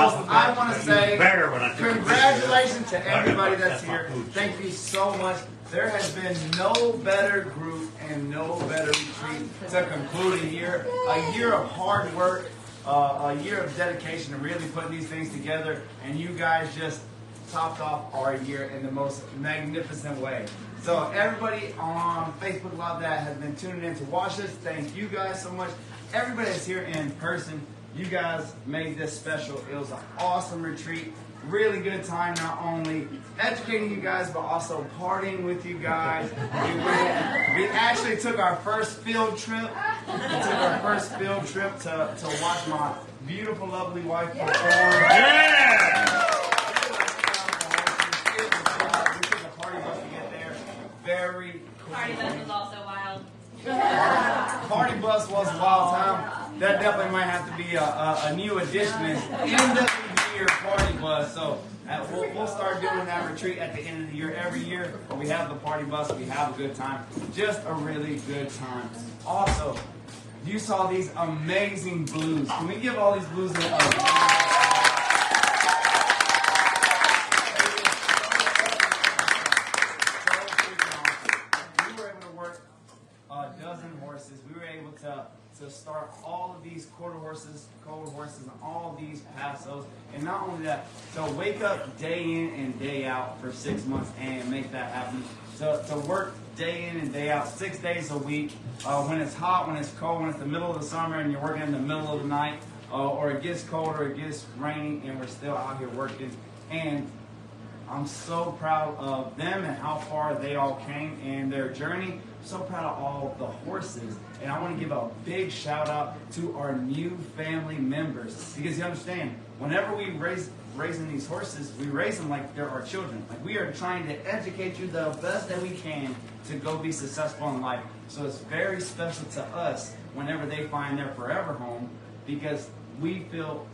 I want to say congratulations to everybody that's here. Thank you so much. There has been no better group and no better retreat to conclude a year of hard work, a year of dedication to really putting these things together, and you guys just topped off our year in the most magnificent way. So everybody on Facebook Live that has been tuning in to watch this, thank you guys so much. Everybody that's here in person, you guys made this special. It was an awesome retreat. Really good time, not only educating you guys, but also partying with you guys. We actually took our first field trip. To watch my beautiful, lovely wife perform. Yeah! We took a party bus to get there. Very cool. Party bus was also wild. Party bus was a wild time. That definitely might have to be a new addition. End of the year party bus. So we'll start doing that retreat at the end of the year every year. We have the party bus. We have a good time. Just a really good time. Also, you saw these amazing blues. Can we give all these blues a we were able to start all of these quarter horses, and all of these passos. And not only that, to wake up day in and day out for 6 months and make that happen. To work day in and day out, 6 days a week, when it's hot, when it's cold, when it's the middle of the summer and you're working in the middle of the night, or it gets cold or it gets rainy and we're still out here working. And I'm so proud of them and how far they all came in their journey. So proud of all the horses. And I want to give a big shout out to our new family members. Because you understand, whenever we raising these horses, we raise them like they're our children. Like we are trying to educate you the best that we can to go be successful in life. So it's very special to us whenever they find their forever home, because we feel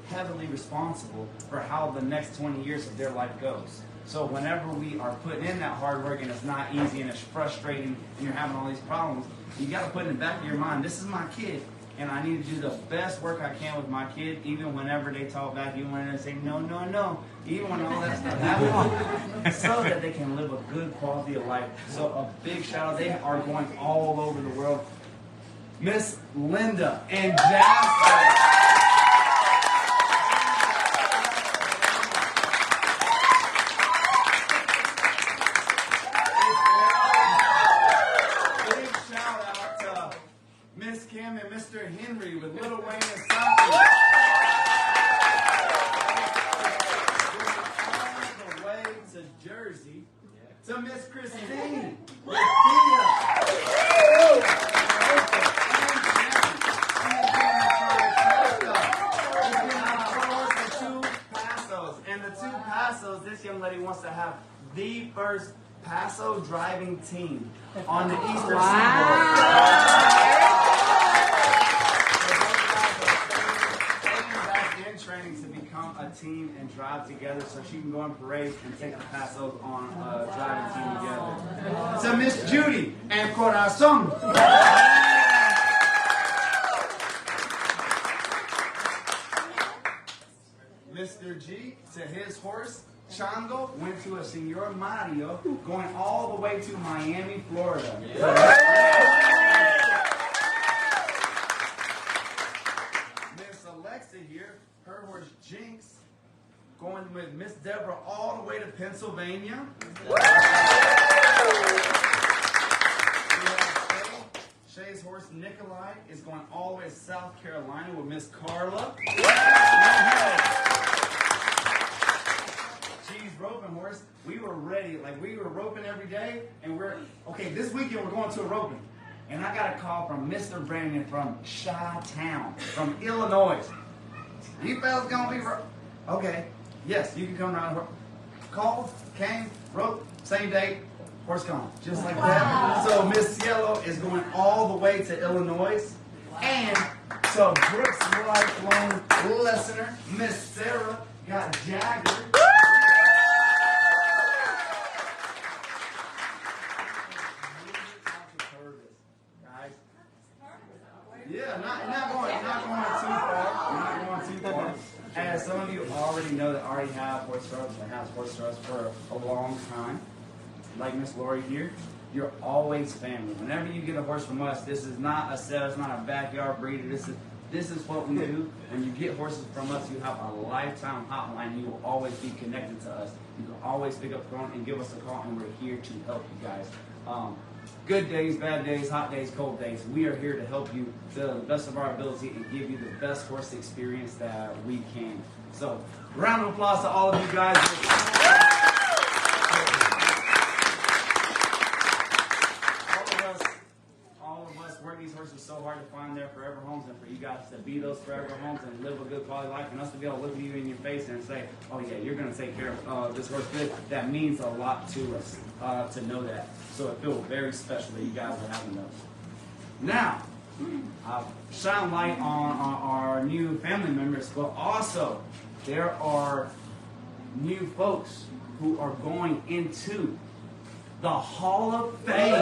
heavily responsible for how the next 20 years of their life goes. So whenever we are putting in that hard work and it's not easy and it's frustrating and you're having all these problems, you got to put in the back of your mind, this is my kid, and I need to do the best work I can with my kid, even whenever they talk back, even when they say no, no, no, even when all that stuff happens, so that they can live a good quality of life. So a big shout out. They are going all over the world. Miss Linda and Jasper. Mr. Henry with Little Wayne and Saki. All the way to Jersey to Miss Christine. And the two passos, this young lady wants to have the first passo driving team on the Eastern Seaboard. Training to become a team and drive together so she can go on parade and take the passos on a driving team together. So Miss Judy and Corazon. Mr. G to his horse, Chango, went to a Senor Mario going all the way to Miami, Florida. Miss Alexa here, her horse Jinx, going with Miss Deborah all the way to Pennsylvania. Shay's horse Nikolai is going all the way to South Carolina with Miss Carla. G's roping horse, we were ready, like we were roping every day, and okay, this weekend we're going to a roping. And I got a call from Mr. Brandon from Chi-Town, from Illinois. You fellas gonna be okay? Yes, you can come around. Called, came, wrote, same day, horse gone, just like that. So Miss Cielo is going all the way to Illinois, and so Brooks' lifelong listener, Miss Sarah, got Jagger. Yeah, not going too far. guys, some of you already know that already have horse trucks or has horse trucks for a long time. Like Miss Lori here, you're always family. Whenever you get a horse from us, this is not a sale, it's not a backyard breeder. This is what we do. When you get horses from us, you have a lifetime hotline. You will always be connected to us. You can always pick up the phone and give us a call, and we're here to help you guys. Good days, bad days, hot days, cold days. We are here to help you to the best of our ability and give you the best horse experience that we can. So, round of applause to all of you guys. All of us work these horses so hard to find their forever homes, and for you guys to be those forever homes and live a good quality life, and us to be able to look at you in your face and say, oh yeah, you're going to take care of this horse good. That means a lot to us to know that. So it feels very special that you guys are having those. Now, shine light on our new family members, but also there are new folks who are going into the Hall of Fame.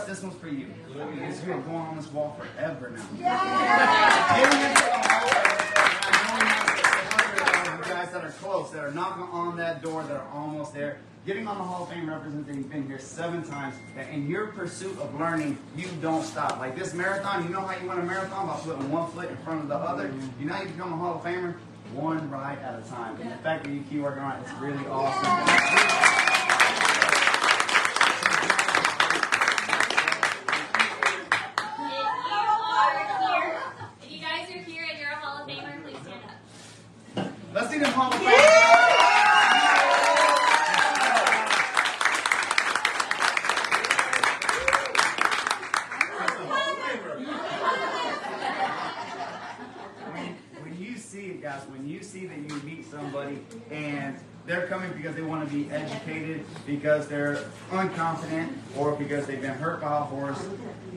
This one's for you. Because you are going on this wall forever now. You guys that are close, that are knocking on that door, that are almost there. Getting on the Hall of Fame represents that you've been here 7 times. That in your pursuit of learning, you don't stop. Like this marathon, you know how you win a marathon? By putting one foot in front of the other. You know how you become a Hall of Famer? One ride at a time. And the fact that you keep working on it is really awesome. Let's see them Hall of Fame. When you see it, guys, when you see that you meet somebody and they're coming because they want to be educated, because they're unconfident, or because they've been hurt by a horse,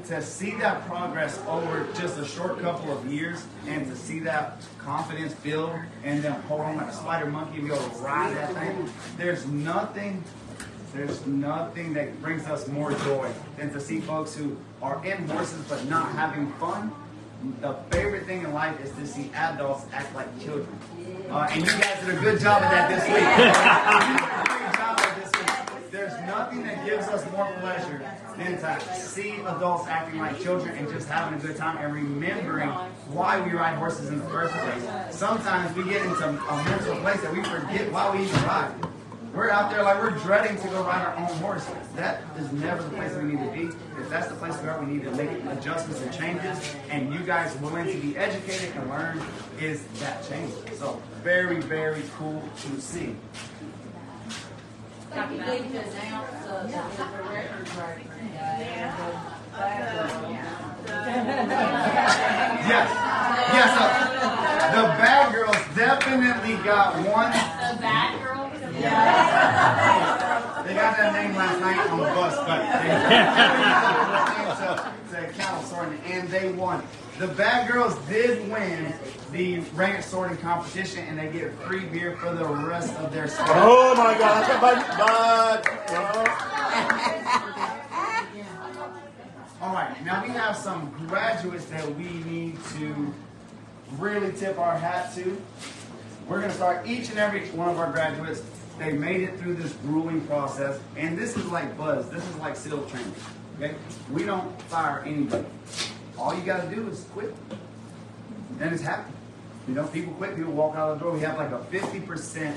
to see that progress over just a short couple of years and to see that confidence build and then hold on like a spider monkey and be able to ride that thing, there's nothing that brings us more joy than to see folks who are in horses but not having fun. The favorite thing in life is to see adults act like children. And you guys did a good job of that this week. There's nothing that gives us more pleasure than to see adults acting like children and just having a good time and remembering why we ride horses in the first place. Sometimes we get into a mental place that we forget why we even ride. We're out there like we're dreading to go ride our own horse. That is never the place we need to be. If that's the place we are, we need to make adjustments and changes. And you guys willing to be educated and learn is that change. So very, very cool to see. Yes. The bad girls definitely got one. The bad girls? Yeah. They got that name last night on the bus, but they to cattle sorting, and they won. The bad girls did win the ranch sorting competition, and they get free beer for the rest of their stay. Oh my God! All right, now we have some graduates that we need to really tip our hat to. We're going to start each and every one of our graduates. They made it through this grueling process, and this is like buzz. This is like SEAL training. Okay, we don't fire anybody. All you got to do is quit, and it's happening. You know, people quit, people walk out of the door. We have like a 50%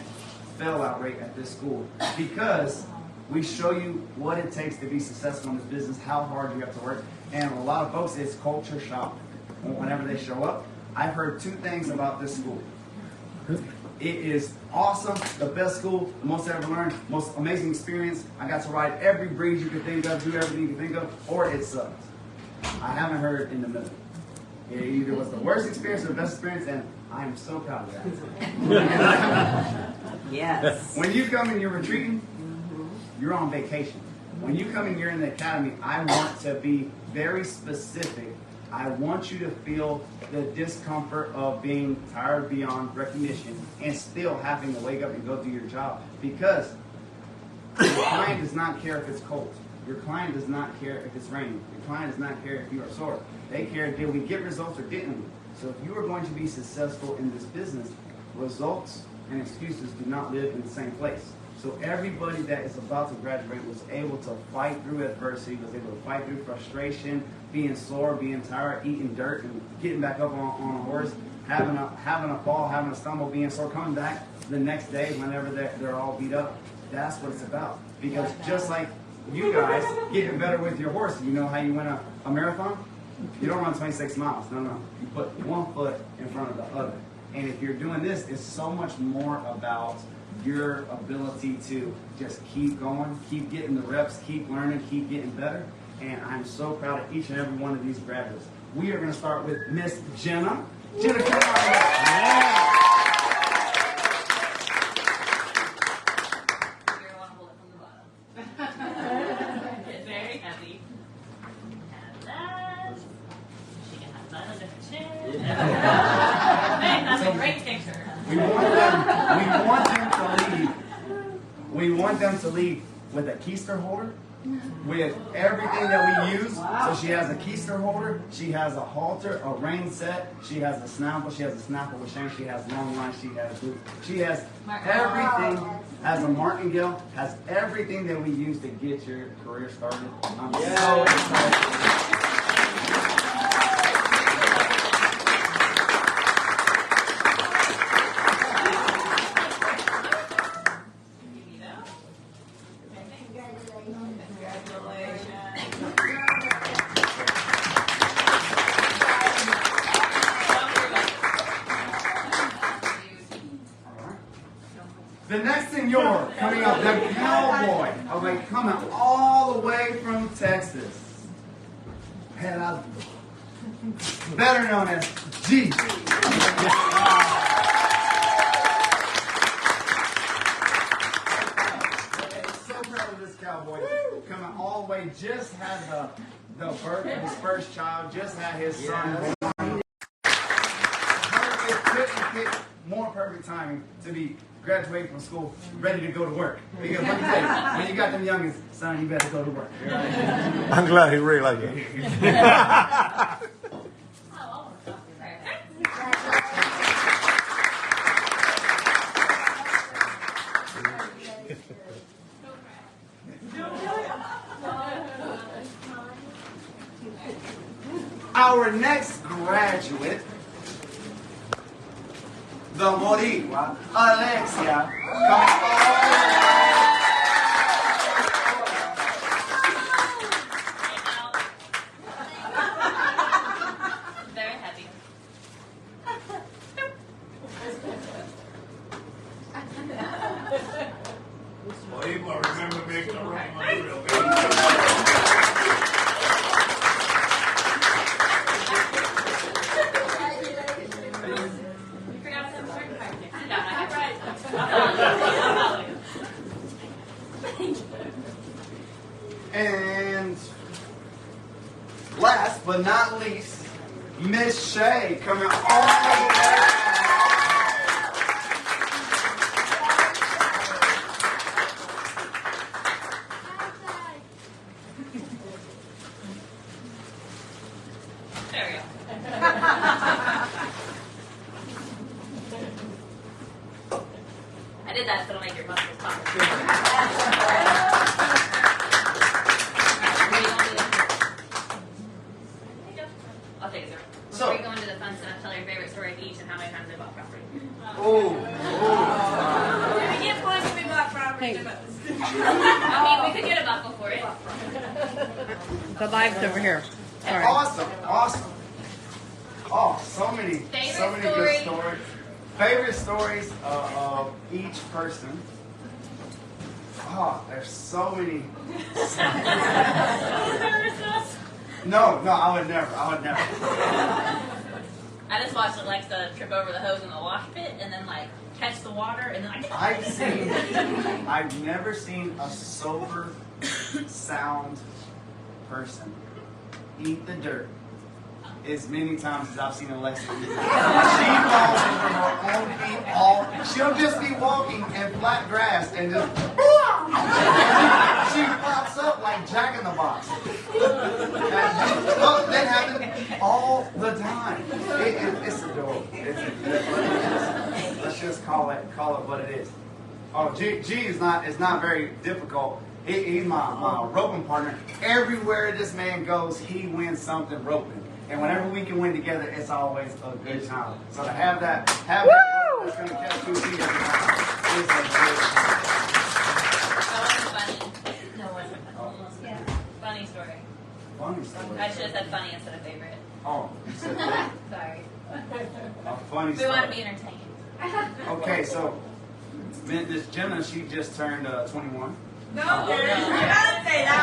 fail-out rate at this school because we show you what it takes to be successful in this business, how hard you have to work, and a lot of folks, it's culture shock. Whenever they show up, I've heard 2 things about this school. It is awesome, the best school, the most I ever learned, most amazing experience. I got to ride every breeze you could think of, do everything you could think of, or it sucked. I haven't heard in the middle. It either was the worst experience or the best experience, and I am so proud of that. Yes. When you come and you're retreating, you're on vacation. When you come and you're in the academy, I want to be very specific. I want you to feel the discomfort of being tired beyond recognition and still having to wake up and go do your job, because your client does not care if it's cold. Your client does not care if it's raining. Your client does not care if you are sore. They care, did we get results or didn't we? So if you are going to be successful in this business, results and excuses do not live in the same place. So everybody that is about to graduate was able to fight through adversity, was able to fight through frustration, being sore, being tired, eating dirt, and getting back up on a horse, having a fall, having a stumble, being sore, coming back the next day whenever they're all beat up. That's what it's about. Because just like you guys getting better with your horse, you know how you win a marathon? You don't run 26 miles. No. You put one foot in front of the other. And if you're doing this, it's so much more about your ability to just keep going, keep getting the reps, keep learning, keep getting better. And I'm so proud of each and every one of these graduates. We are going to start with Miss Jenna. Jenna, come on. Yeah. You're going to want to hold it from the bottom. It's very heavy. Have that. She can have that under her chin. Man, that's a great picture. We want them to leave with a keister holder, with everything that we use. So she has a keister holder, she has a halter, a rein set, she has a snaffle, with shank, she has long line, she has boot. She has everything, has a martingale, has everything that we use to get your career started. I'm so excited. The next senior coming up, the cowboy. Okay, coming all the way from Texas. Better known as G. So proud of this cowboy. Coming all the way, just had the birth of his first child, just had his son. Couldn't pick more perfect timing to be graduating from school, ready to go to work. Because let me tell you, when you got them youngins, son, you better go to work. I'm glad he really liked it. Our next graduate, the Boricua, Alexia, coming all Very heavy. Boricua, remember making a run on the real And last but not least, Miss Shay coming all the way. There we go. I did that so it'll make your muscles pop. I'll take it, sir. So- Before we go into the fun stuff, tell your favorite story of each and how many times they bought property. We get points if we bought property. I mean, we could get a buckle for it. The light's over here. Sorry. Awesome. Oh, so many Favorite good story? stories. Favorite stories of each person. Oh, there's so many. No, I would never. I just watched Alexa trip over the hose in the wash pit and then like catch the water and then I've never seen a sober, sound person eat the dirt as many times as I've seen Alexa eat. She falls over her own feet she'll just be walking in flat grass and just she pops up like Jack in the Box. That happens all the time. It's adorable. Let's just call it what it is. Oh, G is not very difficult. He's my roping partner. Everywhere this man goes, he wins something roping. And whenever we can win together, it's always a good time. So to have that that's going to catch 2 feet every time is a good time. That wasn't funny. No, it wasn't funny. Funny story. Funny story. I should have said funny instead of favorite. Oh, you said that. Sorry. A funny We story. want to be entertained. Okay, so this Jenna, she just turned 21. No, I gotta say that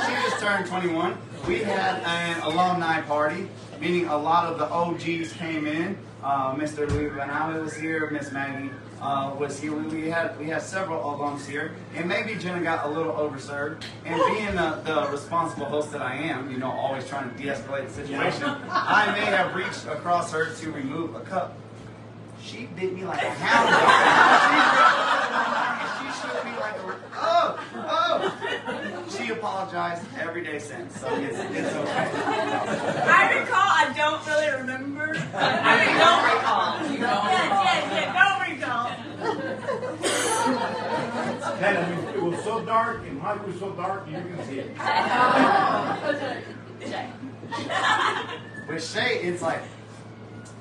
She just turned 21. We had an alumni party, meaning a lot of the OGs came in. Mr. Louis Van Allen was here. Miss Maggie was here. We had several alums here, and maybe Jenna got a little overserved. And being the responsible host that I am, always trying to de-escalate the situation, I may have reached across her to remove a cup. She bit me like a hound dog. She should be like oh. She apologized every day since, so it's okay. I recall, I don't really remember. I don't recall. Don't recall. And it was so dark, and Mike was so dark, you can see it. With Shay, it's like,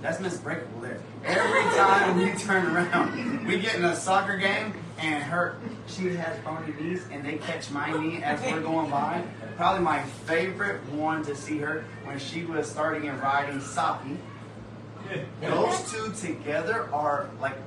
that's Miss Breakable there. Every time we turn around, we get in a soccer game, and she has bony knees, and they catch my knee as we're going by. Probably my favorite one to see her when she was starting and riding Saki. Those two together are like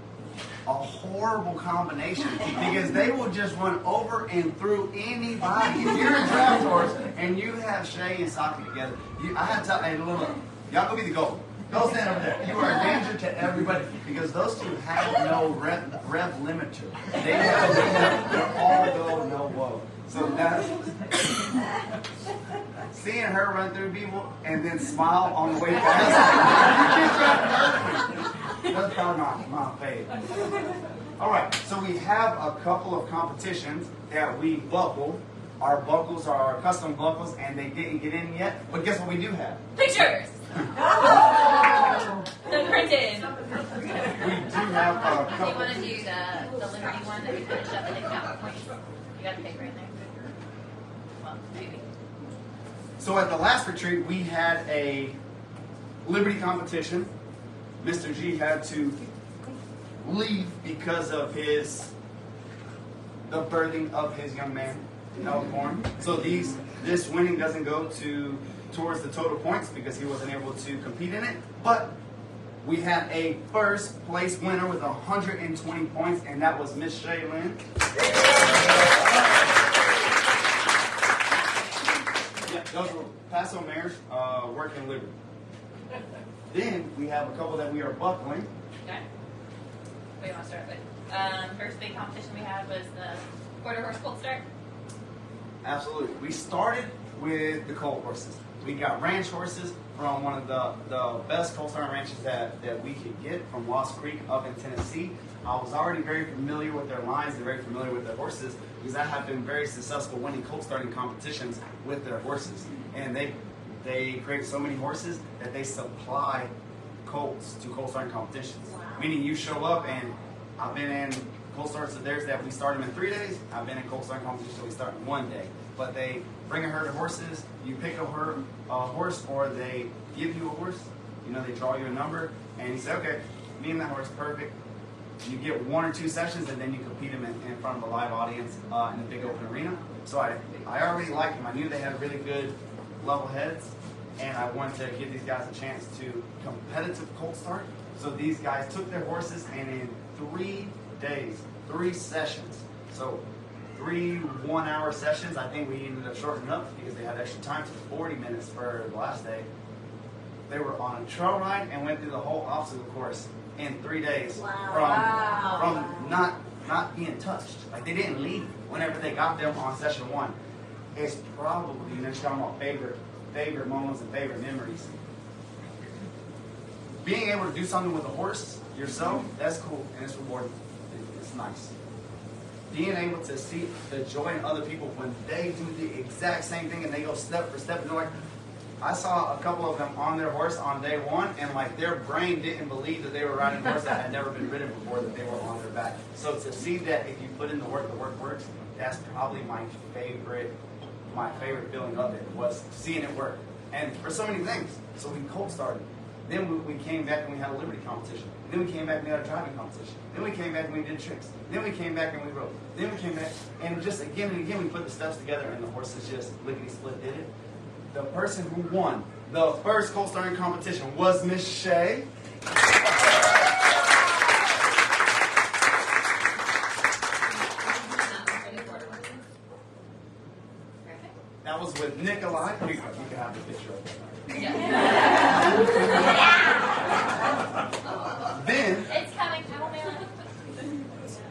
a horrible combination because they will just run over and through anybody. If you're a draft horse and you have Shay and Saki together, I have to tell, hey, look, y'all go be the goal. Go stand over there. You are a danger to everybody because those two have no rev limiter. They're all go, no whoa. So that's seeing her run through people and then smile on the way past. That's probably my favorite. All right, so we have a couple of competitions that we buckle. Our buckles are our custom buckles, and they didn't get in yet. But guess what we do have? Pictures. The printed. We do have a Do you couple. want to do the Liberty one that we finished up and then count the points? You got the paper in there? Well, maybe. So at the last retreat, we had a Liberty competition. Mr. G had to leave because of the birthing of his young man, Elkhorn. So this winning doesn't go towards the total points because he wasn't able to compete in it. But we had a first place winner with 120 points, and that was Miss Shaylin. Yeah, those were Paso Mares working Liberty. Then we have a couple that we are buckling. Okay. What do you want to start with? First big competition we had was the quarter horse colt start. Absolutely. We started with the colt horses. We got ranch horses from one of the best colt starting ranches that we could get from Lost Creek up in Tennessee. I was already very familiar with their lines and very familiar with their horses because I have been very successful winning colt starting competitions with their horses. And they create so many horses that they supply colts to colt starting competitions. Wow. Meaning you show up, and I've been in colt starts of theirs that we start them in 3 days. I've been in colt starting competitions that we start in 1 day. But they bring a herd of horses, you pick a horse, or they give you a horse. They draw you a number, and you say, okay, me and that horse, perfect. You get 1 or 2 sessions, and then you compete them in front of a live audience in a big open arena. So I already liked them. I knew they had really good level heads, and I wanted to give these guys a chance to competitive colt start. So these guys took their horses and in 3 days, 3 sessions, so 3 one-hour sessions. I think we ended up shortening up because they had extra time, so 40 minutes for the last day. They were on a trail ride and went through the whole obstacle course in 3 days from not being touched. Like they didn't leave whenever they got them on session 1. It's probably, you know, just talking about favorite moments and favorite memories. Being able to do something with a horse yourself, that's cool and it's rewarding. It's nice. Being able to see the joy in other people when they do the exact same thing and they go step for step, and they're like, I saw a couple of them on their horse on day 1, and like their brain didn't believe that they were riding a horse that had never been ridden before, that they were on their back. So to see that if you put in the work works, that's probably my favorite feeling of it, was seeing it work. And for so many things. So we cold started. Then we came back and we had a liberty competition. Then we came back and we had a driving competition. Then we came back and we did tricks. Then we came back and we rode. Then we came back and just again and again we put the steps together and the horses just lickety-split did it. The person who won the first cold starting competition was Miss Shay. That was with Nikolai. You can have the picture of it. Then, It's coming.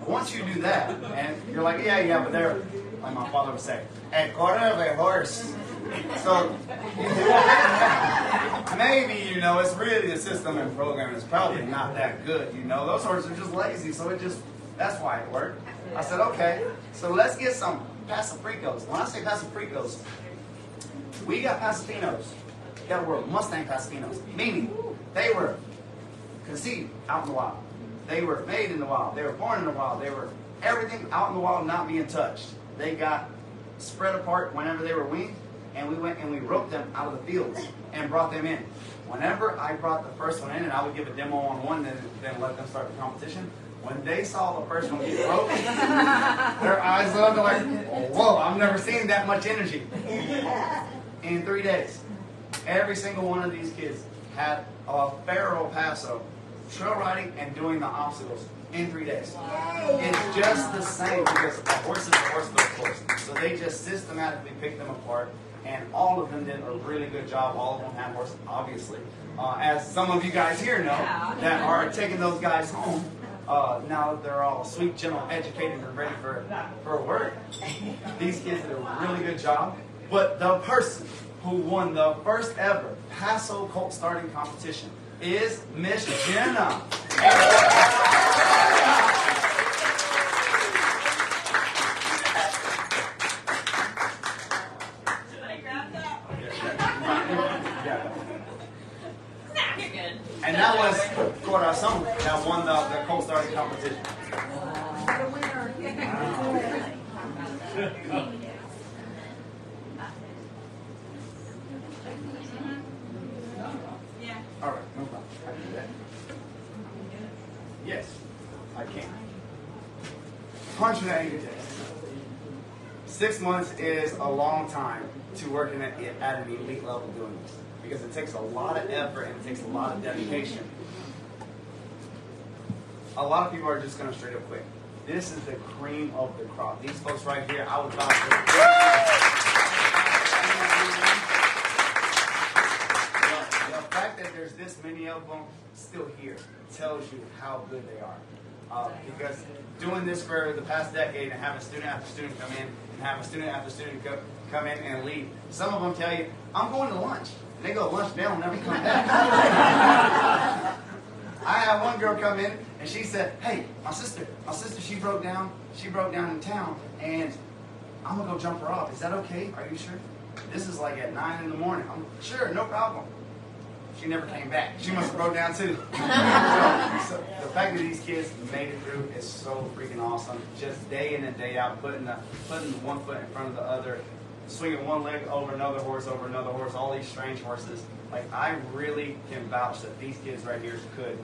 once you do that, and you're like, yeah, but they're, like my father would say, a quarter of a horse. So, maybe, you know, it's really the system and program is probably not that good, you know. Those horses are just lazy, so that's why it worked. I said, okay, so let's get some Pasifricos. When I say Pasifricos, we got Pasafinos that were Mustang Pasafinos, meaning they were conceived out in the wild. They were made in the wild. They were born in the wild. They were everything out in the wild, not being touched. They got spread apart whenever they were weaned, and we went and we roped them out of the fields and brought them in. Whenever I brought the first one in, and I would give a demo on one, then let them start the competition, when they saw the first one get roped, their eyes lit up. They're like, oh, whoa, I've never seen that much energy. In 3 days, every single one of these kids had a Faro Paso, trail riding and doing the obstacles in 3 days. It's just the same because a horse is a horse, but a horse. So they just systematically picked them apart, and all of them did a really good job. All of them had horses, obviously. As some of you guys here know, that are taking those guys home. Now that they're all sweet, gentle, educated, and ready for work. These kids did a really good job. But the person who won the first ever Paso colt starting competition is Miss Jenna. Should I grab that? Nah, you're good. And that was Corazon that won the colt starting competition. Yeah. All right, no problem. I can do that. Yes, I can. 180 days. 6 months is a long time to working at an elite level doing this because it takes a lot of effort and it takes a lot of dedication. A lot of people are just going to straight up quit. This is the cream of the crop. These folks right here, I would vouch for. The fact that there's this many of them still here tells you how good they are. Because doing this for the past decade and having student after student come in and having student after student come in and leave. Some of them tell you, I'm going to lunch. And they go to lunch, they'll never come back. I had one girl come in and she said, hey, my sister, she broke down in town and I'm gonna go jump her off. Is that okay? Are you sure? This is like at 9 in the morning. I'm sure, no problem. She never came back. She must have broke down too. So the fact that these kids made it through is so freaking awesome. Just day in and day out, putting one foot in front of the other, swinging one leg over another horse, all these strange horses. Like, I really can vouch that these kids right here could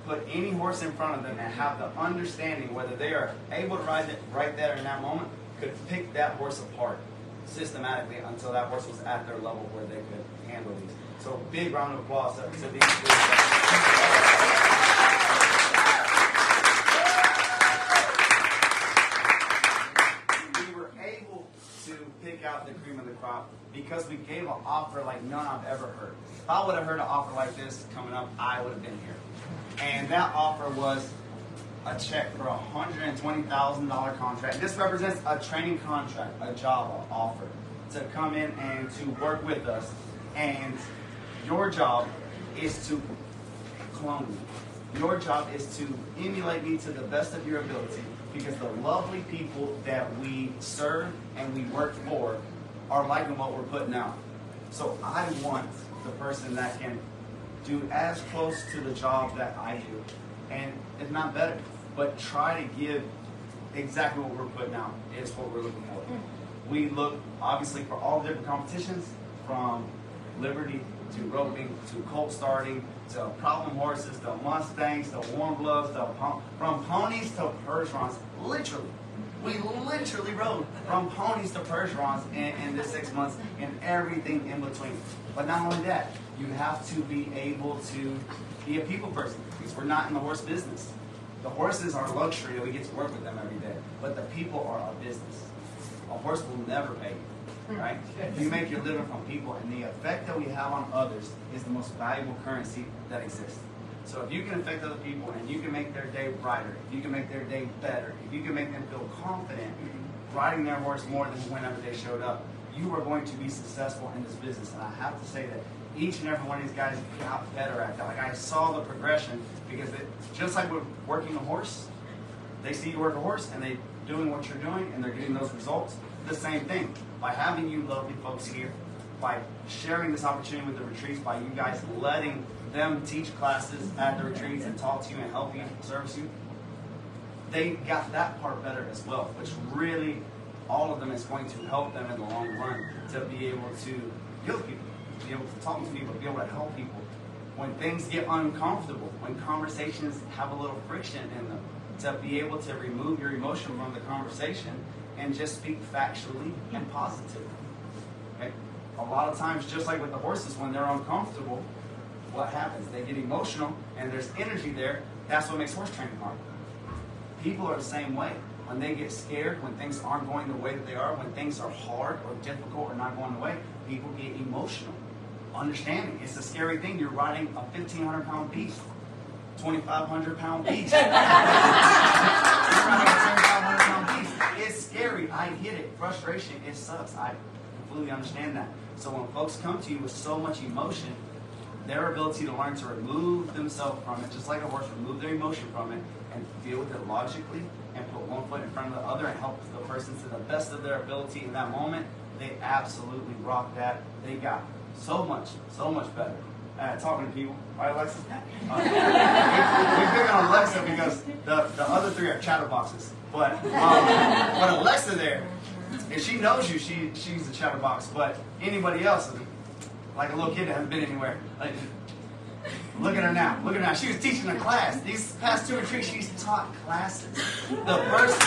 put any horse in front of them and have the understanding whether they are able to ride it right there in that moment, could pick that horse apart systematically until that horse was at their level where they could handle these. So big round of applause to these. Pick out the cream of the crop because we gave an offer like none I've ever heard. If I would have heard an offer like this coming up, I would have been here. And that offer was a check for a $120,000 contract. This represents a training contract, a job offer to come in and to work with us. And your job is to clone me. Your job is to emulate me to the best of your ability, because the lovely people that we serve and we work for are liking what we're putting out. So I want the person that can do as close to the job that I do, and if not better, but try to give exactly what we're putting out is what we're looking for. We look, obviously, for all the different competitions, from Liberty to roping to colt starting to problem horses to Mustangs to warm bloods to from ponies to Percherons. Literally, we literally rode from ponies to Percherons in this 6 months and everything in between. But not only that, you have to be able to be a people person, because we're not in the horse business. The horses are luxury that we get to work with them every day, but the people are our business. A horse will never pay you, right? You make your living from people, and the effect that we have on others is the most valuable currency that exists. So if you can affect other people and you can make their day brighter, if you can make their day better, if you can make them feel confident riding their horse more than whenever they showed up, you are going to be successful in this business. And I have to say that each and every one of these guys got better at that. Like, I saw the progression, because just like with working a horse, they see you work a horse and they doing what you're doing and they're getting those results. The same thing. By having you lovely folks here, by sharing this opportunity with the retreats, by you guys letting them teach classes at the retreats and talk to you and help you and service you, they got that part better as well, which really, all of them is going to help them in the long run to be able to heal people, to be able to talk to people, to be able to help people. When things get uncomfortable, when conversations have a little friction in them, to be able to remove your emotion from the conversation and just speak factually and positively. Okay? A lot of times, just like with the horses, when they're uncomfortable, what happens? They get emotional and there's energy there. That's what makes horse training hard. People are the same way. When they get scared, when things aren't going the way that they are, when things are hard or difficult or not going the way, people get emotional. Understanding, it's a scary thing. You're riding a 1,500-pound beast, 2,500-pound beast. You're riding a 2,500-pound beast. It's scary. I get it. Frustration, it sucks. I completely understand that. So when folks come to you with so much emotion, their ability to learn to remove themselves from it, just like a horse, remove their emotion from it and deal with it logically and put one foot in front of the other and help the person to the best of their ability in that moment, they absolutely rock that. They got so much better at talking to people. Right, Alexa? We pick on Alexa because the other three are chatterboxes. But Alexa there, if she knows you, she's a chatterbox. But anybody else, like a little kid that hasn't been anywhere, like, look at her now. Look at her now. She was teaching a class. These past 2 retreats, she's taught classes. The first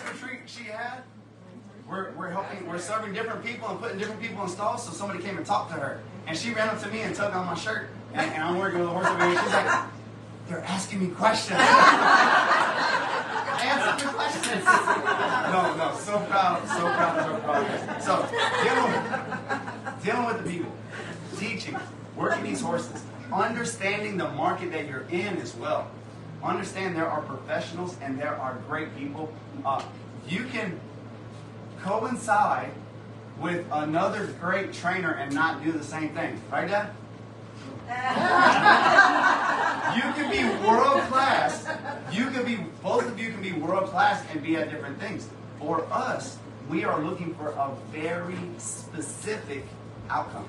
retreat she had, we're serving different people and putting different people in stalls. So somebody came and talked to her, and she ran up to me and tugged on my shirt, and I'm working with a horse over here. She's like, "They're asking me questions." Answer your questions. No, so proud of her progress. So, dealing with the people, teaching, working these horses, understanding the market that you're in as well. Understand there are professionals and there are great people. You can coincide with another great trainer and not do the same thing. Right, Dad? You can be world class. Both of you can be world class and be at different things. For us, we are looking for a very specific outcome.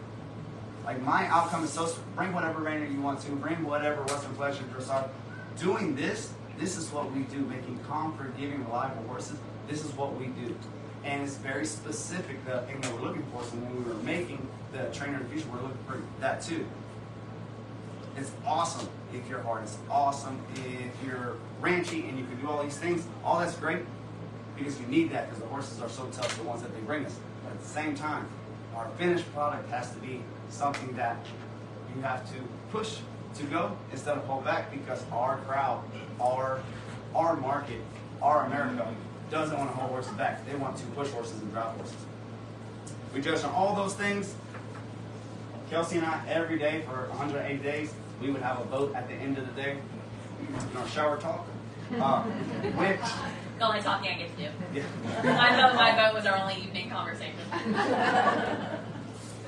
Like, my outcome is bring whatever trainer you want to, bring whatever Western Pleasure dressage. Doing this is what we do, making calm, forgiving, reliable horses. This is what we do. And it's very specific, the thing that we're looking for. So when we were making the trainer in the future, we're looking for that too. It's awesome if you're hard. It's awesome if you're ranchy and you can do all these things. All that's great because you need that because the horses are so tough, the ones that they bring us. But at the same time, our finished product has to be something that you have to push to go instead of hold back because our crowd, our market, our America doesn't want to hold horses back. They want to push horses and drive horses. We judge on all those things. Kelsey and I, every day for 180 days, we would have a vote at the end of the day in our shower talk. Which The only talking I get to do. yeah. My vote was our only evening conversation.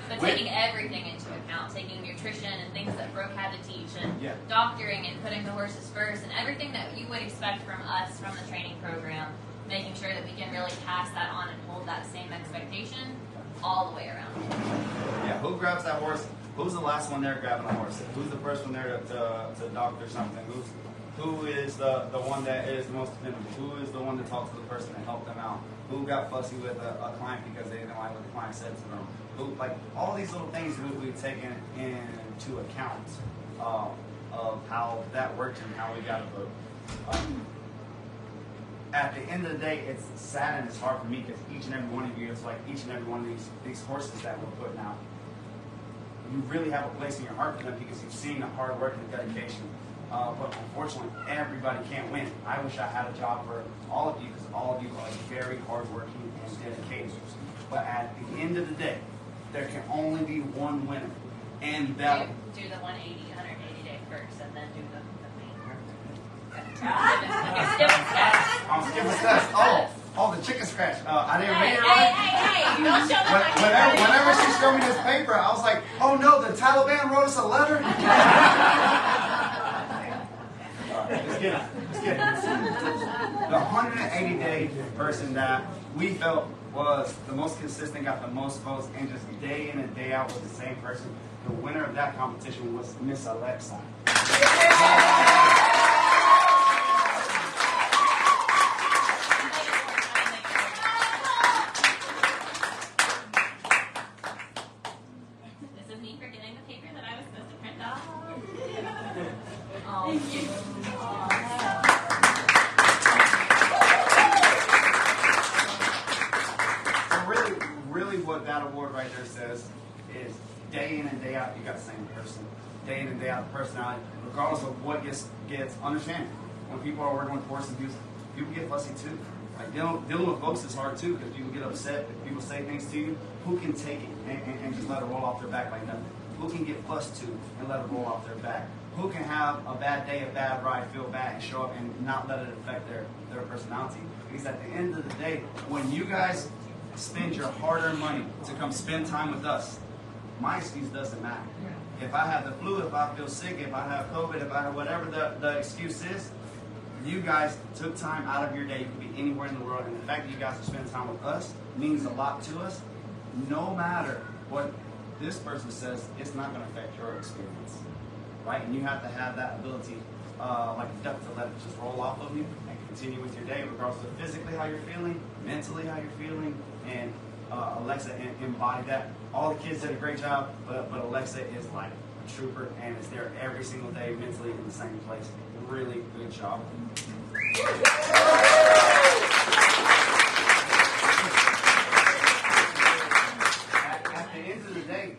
But taking everything into account, taking nutrition and things that Brooke had to teach, and Yeah. doctoring and putting the horses first, and everything that you would expect from us from the training program, making sure that we can really pass that on and hold that same expectation all the way around. Yeah, who grabs that horse? Who's the last one there grabbing the horse? Who's the first one there to doctor something? Who is the one that is the most dependable? Who is the one to talk to the person and help them out? Who got fussy with a client because they didn't like what the client said to them? Who, like, all these little things we've taken into account of how that works and how we got to vote. At the end of the day, it's sad and it's hard for me because each and every one of you, it's like each and every one of these horses that we're putting out, you really have a place in your heart for them because you've seen the hard work and dedication. But unfortunately, everybody can't win. I wish I had a job for all of you because all of you are very hardworking and dedicated. But at the end of the day, there can only be one winner. And that... Do the 180 day first, and then do the main. You're skipping steps. I'm skipping steps. Oh, the chicken scratch. I didn't read it right. Hey, don't show them Whenever she showed me this paper, I was like, oh no, the Taliban wrote us a letter? Just kidding. The 180-day person that we felt was the most consistent, got the most votes, and just day in and day out was the same person. The winner of that competition was Miss Alexa. This is me forgetting the paper that I was supposed to print off. Oh, Really what that award right there says is day in and day out, you got the same person. Day in and day out, the personality, regardless of what gets understanding. When people are working with horses, people get fussy too. Like dealing with folks is hard too because you can get upset if people say things to you. Who can take it and just let it roll off their back like nothing? Who can get fussed to and let it roll off their back? Who can have a bad day, a bad ride, feel bad, and show up and not let it affect their personality? Because at the end of the day, when you guys spend your hard-earned money to come spend time with us, my excuse doesn't matter. If I have the flu, if I feel sick, if I have COVID, if I have whatever the excuse is, you guys took time out of your day. You could be anywhere in the world, and the fact that you guys are spending time with us means a lot to us. No matter what this person says, it's not going to affect your experience, right? And you have to have that ability, like a duck, to let it just roll off of you and continue with your day, regardless of physically how you're feeling, mentally how you're feeling, and Alexa embodied that. All the kids did a great job, but Alexa is like a trooper and is there every single day mentally in the same place. Really good job. At the end of the day,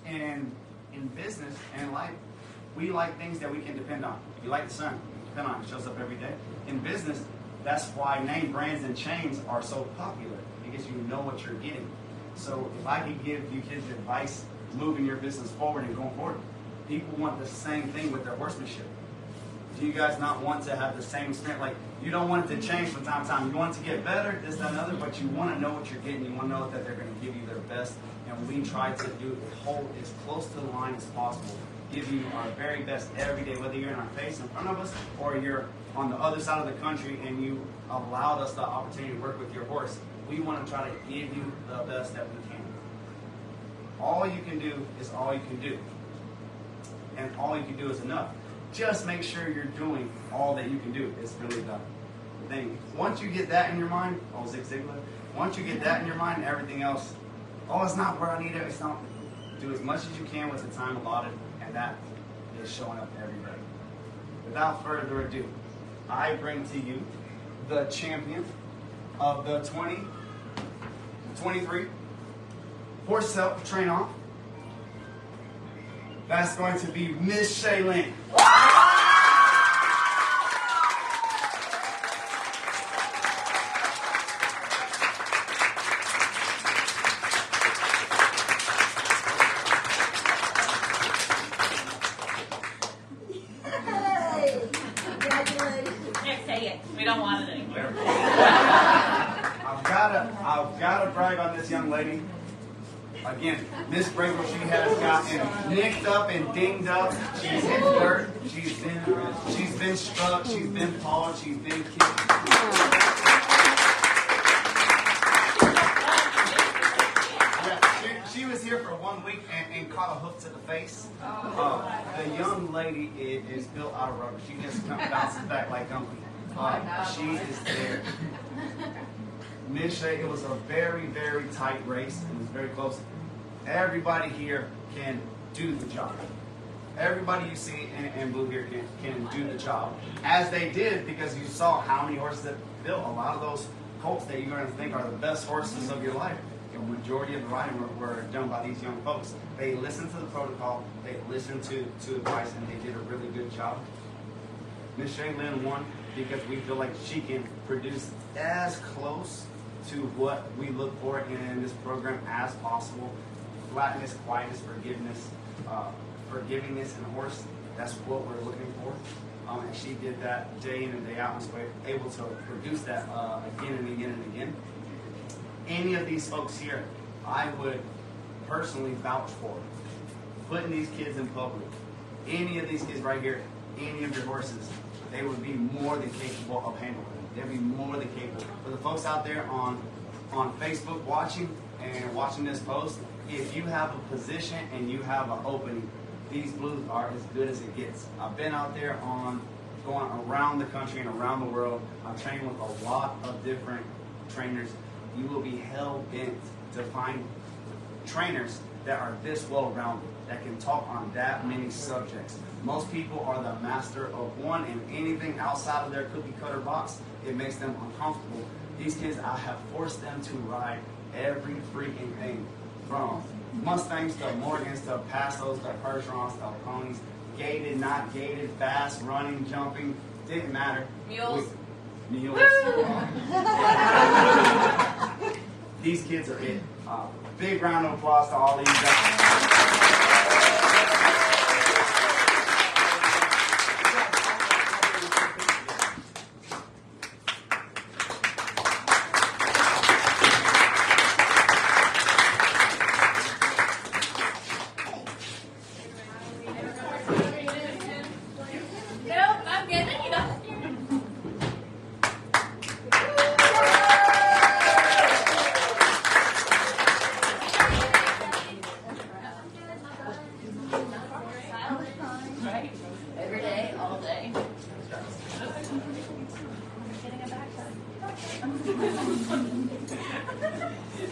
in business and life, we like things that we can depend on. You like the sun, you depend on it. It shows up every day. In business, that's why name brands and chains are so popular, because you know what you're getting. So if I could give you kids advice moving your business forward and going forward, people want the same thing with their horsemanship. Do you guys not want to have the same experience? Like, you don't want it to change from time to time. You want it to get better, this, that, and other, but you want to know what you're getting. You want to know that they're going to give you their best. And we try to do hold as close to the line as possible. Give you our very best every day, whether you're in our face in front of us or you're on the other side of the country and you allowed us the opportunity to work with your horse. We want to try to give you the best that we can. All you can do is all you can do. And all you can do is enough. Just make sure you're doing all that you can do. It's really the thing. Once you get that in your mind, Zig Ziglar, once you get that in your mind, everything else, it's not where I need it. It's not. Do as much as you can with the time allotted, and that is showing up every day. Without further ado, I bring to you the champion of the 2023 horse self train off. That's going to be Miss Shaylin. I've gotta brag on this young lady. Again, Miss Bravo, she has gotten nicked up and dinged up. She's hit dirt. She's been struck. She's been pawed. She's been kicked. Yeah, she was here for 1 week and caught a hook to the face. The young lady is built out of rubber. She just bounces back like Dumpy. She is there. Miss Shay, it was a very, very tight race. It was very close. Everybody here can do the job. Everybody you see in blue here can do the job. As they did, because you saw how many horses that built. A lot of those colts that you're going to think are the best horses of your life, the majority of the riding were done by these young folks. They listened to the protocol, they listened to advice, and they did a really good job. Miss Shaylin won because we feel like she can produce as close to what we look for in this program as possible. Flatness, quietness, forgivingness in a horse. That's what we're looking for. And she did that day in and day out and was able to produce that again and again and again. Any of these folks here, I would personally vouch for. Putting these kids in public. Any of these kids right here, any of your horses, they would be more than capable of handling it. They'd be more than capable. For the folks out there on Facebook watching this post, if you have a position and you have an opening, these blues are as good as it gets. I've been out there going around the country and around the world. I've trained with a lot of different trainers. You will be hell-bent to find trainers that are this well-rounded, that can talk on that many subjects. Most people are the master of one, and anything outside of their cookie-cutter box, it makes them uncomfortable. These kids, I have forced them to ride every freaking thing, from Mustangs to Morgans to Passos to Percherons to ponies, gated, not gated, fast, running, jumping, didn't matter. Mules. Mules. These kids are it. Big round of applause to all these guys. Every day, all day.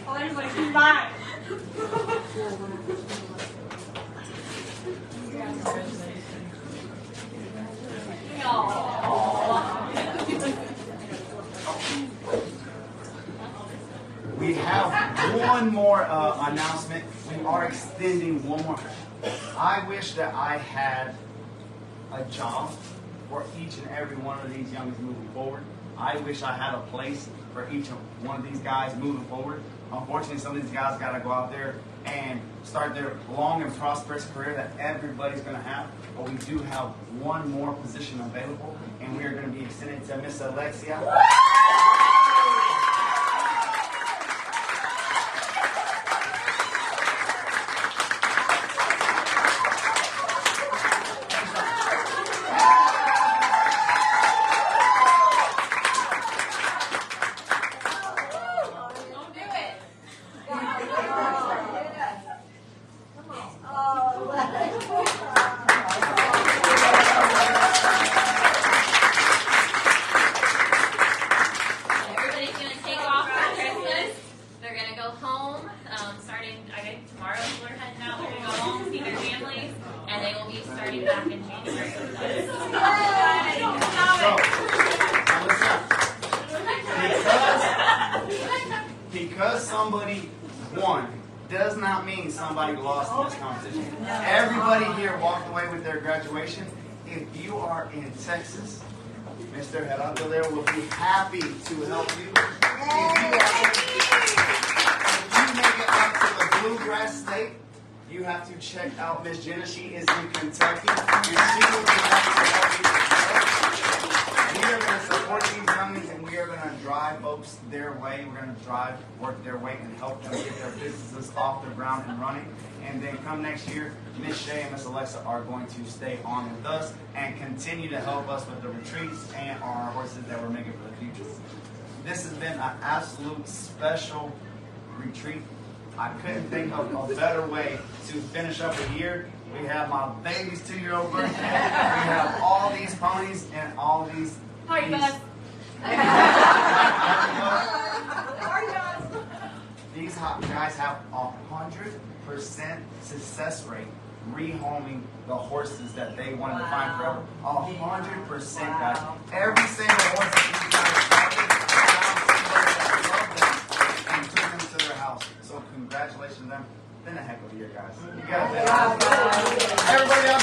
Oh, everybody, she's mine. We have one more announcement. We are extending one more. I wish that I had a job for each and every one of these youngins moving forward. I wish I had a place for each one of these guys moving forward. Unfortunately, some of these guys got to go out there and start their long and prosperous career that everybody's going to have. But we do have one more position available, and we are going to be extending to Miss Alexia. because somebody won does not mean somebody lost in this competition. Everybody here walked away with their graduation. If you are in Texas, Mr. Gerardo there will be happy to help you. If you make it up to the Bluegrass State, you have to check out Miss Jenna. She is in Kentucky, and she will be happy to help you as well. We are going to support these youngins, and we are going to drive folks their way. We're going to work their way, and help them get their businesses off the ground and running. And then come next year, Miss Shay and Miss Alexa are going to stay on with us and continue to help us with the retreats and our horses that we're making for the future. This has been an absolute special retreat. I couldn't think of a better way to finish up a year. We have my baby's 2-year-old birthday. We have all these ponies and all these. Party bus. These guys have 100% success rate rehoming the horses that they wanted to find forever. 100%, guys. Every single horse that these guys found somebody that loved them and took them to their house. So congratulations to them. Been a heck of a year, guys. You guys been awesome. Everybody else.